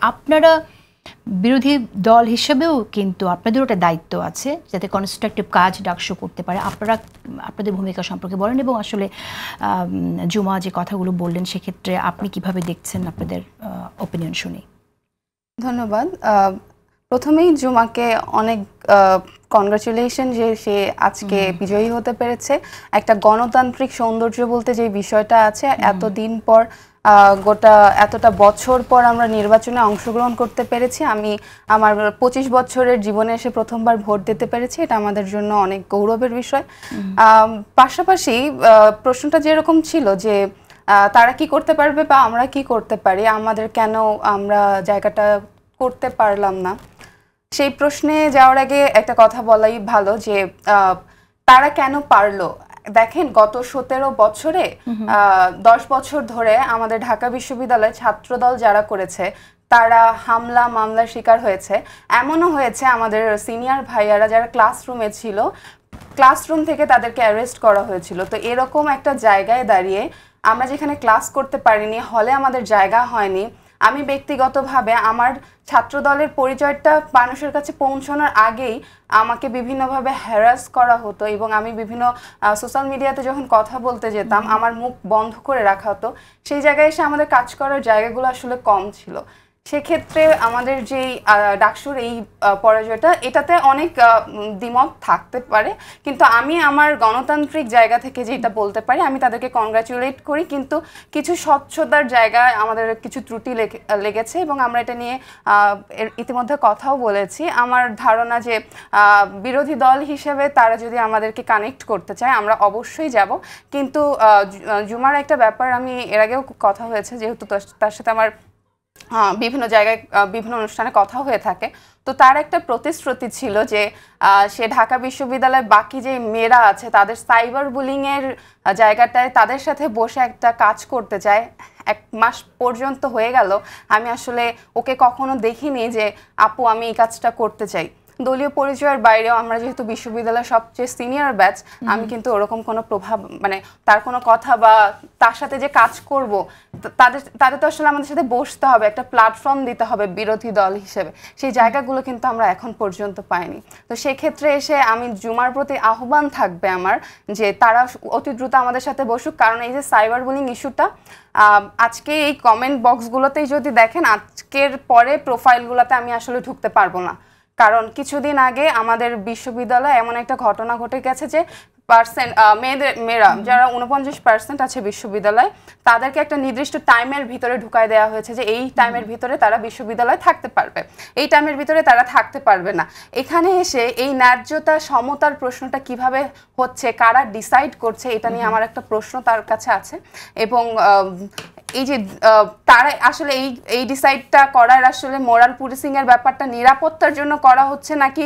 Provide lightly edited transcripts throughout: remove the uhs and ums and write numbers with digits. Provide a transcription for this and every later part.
আপনারা বিরোধী দল হিসেবেও কিন্তু আপনাদের একটা দায়িত্ব আছে যাতে কনস্ট্রাকটিভ কাজ ডাকসু করতে পারে। আপনারা আপনাদের ভূমিকা সম্পর্কে বলেন এবং আসলে জুমা যে কথাগুলো বললেন সেক্ষেত্রে আপনি কিভাবে দেখছেন, আপনাদের ওপিনিয়ন শুনি। ধন্যবাদ। প্রথমেই জুমাকে অনেক কনগ্রাচুলেশন যে সে আজকে বিজয়ী হতে পেরেছে। একটা গণতান্ত্রিক সৌন্দর্য বলতে যে বিষয়টা আছে, এতদিন পর এতটা বছর পর আমরা নির্বাচনে অংশগ্রহণ করতে পেরেছি। আমি আমার 25 বছরের জীবনে এসে প্রথমবার ভোট দিতে পেরেছি, এটা আমাদের জন্য অনেক গৌরবের বিষয়। পাশাপাশি প্রশ্নটা যেরকম ছিল যে তারা কি করতে পারবে বা আমরা কি করতে পারি, আমাদের কেন আমরা জায়গাটা করতে পারলাম না, সেই প্রশ্নে যাওয়ার আগে একটা কথা বলাই ভালো যে তারা কেন পারলো। দেখেন, গত 17 বছরে 10 বছর ধরে আমাদের ঢাকা বিশ্ববিদ্যালয়ে ছাত্রদল যারা করেছে তারা হামলা মামলার শিকার হয়েছে। এমনও হয়েছে আমাদের সিনিয়র ভাইয়ারা যারা ক্লাসরুমে ছিল, ক্লাসরুম থেকে তাদেরকে অ্যারেস্ট করা হয়েছিল। তো এরকম একটা জায়গায় দাঁড়িয়ে আমরা যেখানে ক্লাস করতে পারিনি, হলে আমাদের জায়গা হয়নি, আমি ব্যক্তিগতভাবে আমার ছাত্রদলের পরিচয়টা মানুষের কাছে পৌঁছানোর আগেই আমাকে বিভিন্নভাবে হ্যারাস করা হতো এবং আমি বিভিন্ন সোশ্যাল মিডিয়াতে যখন কথা বলতে যেতাম আমার মুখ বন্ধ করে রাখা হতো। সেই জায়গায় এসে আমাদের কাজ করার জায়গাগুলো আসলে কম ছিল। সেক্ষেত্রে আমাদের যেই ডাকসুর এই পরাজয়টা, এটাতে অনেক দ্বিমত থাকতে পারে, কিন্তু আমি আমার গণতান্ত্রিক জায়গা থেকে যেটা বলতে পারি, আমি তাদেরকে কংগ্রাচুলেট করি। কিন্তু কিছু স্বচ্ছতার জায়গায় আমাদের কিছু ত্রুটি লেগেছে এবং আমরা এটা নিয়ে ইতিমধ্যে কথাও বলেছি। আমার ধারণা যে বিরোধী দল হিসেবে তারা যদি আমাদেরকে কানেক্ট করতে চায় আমরা অবশ্যই যাব। কিন্তু জুমার একটা ব্যাপার, আমি এর আগেও কথা হয়েছে, যেহেতু তার সাথে আমার বিভিন্ন জায়গায় বিভিন্ন অনুষ্ঠানে কথা হয়ে থাকে, তো তার একটা প্রতিশ্রুতি ছিল যে সে ঢাকা বিশ্ববিদ্যালয়ের বাকি যে মেয়েরা আছে তাদের সাইবার বুলিংয়ের জায়গাটায় তাদের সাথে বসে একটা কাজ করতে চায়। 1 মাস পর্যন্ত হয়ে গেল, আমি আসলে ওকে কখনো দেখিনি যে আপু আমি এই কাজটা করতে চাই। দলীয় পরিচয়ের বাইরেও আমরা যেহেতু বিশ্ববিদ্যালয়ের সবচেয়ে সিনিয়র ব্যাচ, আমি কিন্তু ওরকম কোনো প্রভাব, মানে তার কোনো কথা বা তার সাথে যে কাজ করব, তাদের তো আসলে আমাদের সাথে বসতে হবে, একটা প্ল্যাটফর্ম দিতে হবে বিরোধী দল হিসেবে, সেই জায়গাগুলো কিন্তু আমরা এখন পর্যন্ত পাইনি। তো সেক্ষেত্রে এসে আমি জুমার প্রতি আহ্বান থাকবে আমার যে তারা অতি দ্রুত আমাদের সাথে বসুক। কারণ এই যে সাইবার বুলিং ইস্যুটা, আজকে এই কমেন্ট বক্সগুলোতেই যদি দেখেন, আজকের পরে প্রোফাইলগুলোতে আমি আসলে ঢুকতে পারবো না। কারণ কিছুদিন আগে আমাদের বিশ্ববিদ্যালয়ে এমন একটা ঘটনা ঘটে গেছে যে মেয়েরা যারা 49% আছে বিশ্ববিদ্যালয়, তাদেরকে একটা নির্দিষ্ট টাইমের ভিতরে ঢুকায় দেওয়া হয়েছে যে এই টাইমের ভিতরে তারা বিশ্ববিদ্যালয়ে থাকতে পারবে, এই টাইমের ভিতরে তারা থাকতে পারবে না। এখানে এসে এই ন্যায্যতা সমতার প্রশ্নটা কিভাবে হচ্ছে, কারা ডিসাইড করছে, এটা নিয়ে আমার একটা প্রশ্ন তার কাছে আছে। এবং এই যে তারা আসলে এই ডিসাইডটা করার আসলে মোরাল পুলিশিং এর ব্যাপারটা নিরাপত্তার জন্য করা হচ্ছে নাকি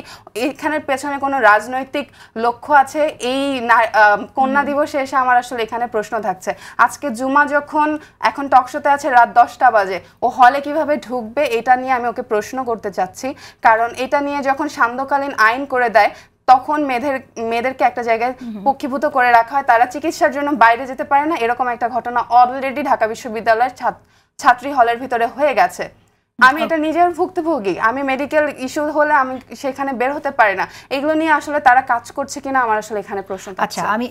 এখানের পেছনে কোনো রাজনৈতিক লক্ষ্য আছে, এই কন্যা দিবসে এসে আমার আসলে এখানে প্রশ্ন থাকছে। আজকে জুমা যখন এখন টকশোতে আছে রাত 10টা বাজে, ও হলে কিভাবে ঢুকবে, এটা নিয়ে আমি ওকে প্রশ্ন করতে চাচ্ছি। কারণ এটা নিয়ে যখন সান্ধ্যকালীন আইন করে দেয় তখন মেয়েদেরকে একটা জায়গায় পক্ষীভূত করে রাখা হয়, তারা চিকিৎসার জন্য বাইরে যেতে পারে না। এরকম একটা ঘটনা অলরেডি ঢাকা বিশ্ববিদ্যালয়ের ছাত্রী হলের ভিতরে হয়ে গেছে। আমি এটা নিজের ভুক্তভোগী, আমি মেডিকেল ইস্যু হলে আমি সেখানে বের হতে পারি না। এগুলো নিয়ে আসলে তারা কাজ করছে কিনা আমার আসলে এখানে প্রশ্ন। আচ্ছা, আমি